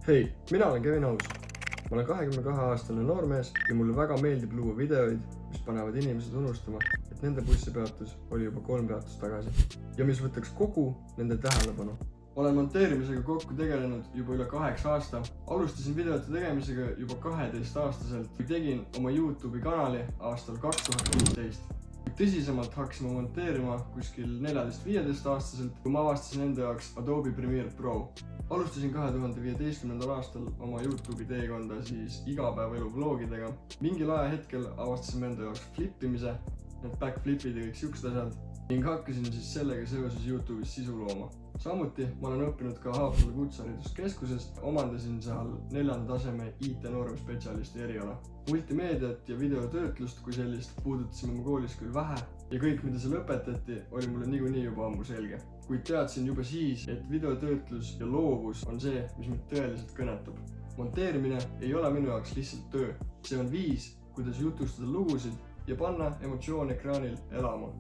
Hei, mina olen Kevin Aus. Ma olen 22-aastane noormees ja mulle väga meeldib luua videoid, mis panevad inimesed unustama, et nende bussipeatus oli juba 3 peatust tagasi ja mis võtaks kogu nende tähelepanu. Olen monteerimisega kokku tegelenud juba üle 8 aasta. Alustasin videote tegemisega juba 12-aastaselt kui tegin oma YouTube'i kanali aastal 2015. Tõsisemalt hakkasin ma monteerima kuskil 14-15 aastaselt, kui ma avastasin enda jaoks Adobe Premiere Pro. Alustasin 2015. aastal oma YouTube'i teekonda igapäevaelu vlogidega. Mingil ajahetkel avastasime enda jaoks flippimise, need backflipid ja kõik siuksed asjad ning hakkasin sellega seoses YouTube'is sisu looma. Samuti ma olen õppinud ka Haapsalu Kutsehariduskeskuses, omandasin seal 4. taseme IT nooremspetsialisti eriala. Multimeediat ja videotöötlust kui sellist puudutasime ma koolis küll vähe ja kõik, mida seal õpetati, oli mulle niikuinii juba ammu selge. Kuid teadsin juba siis, et videotöötlus ja loovus on see, mis mind tõeliselt kõnetab. Monteerimine ei ole minu jaoks lihtsalt töö. See on viis, kuidas jutustada lugusid ja panna emotsioon ekraanil elama.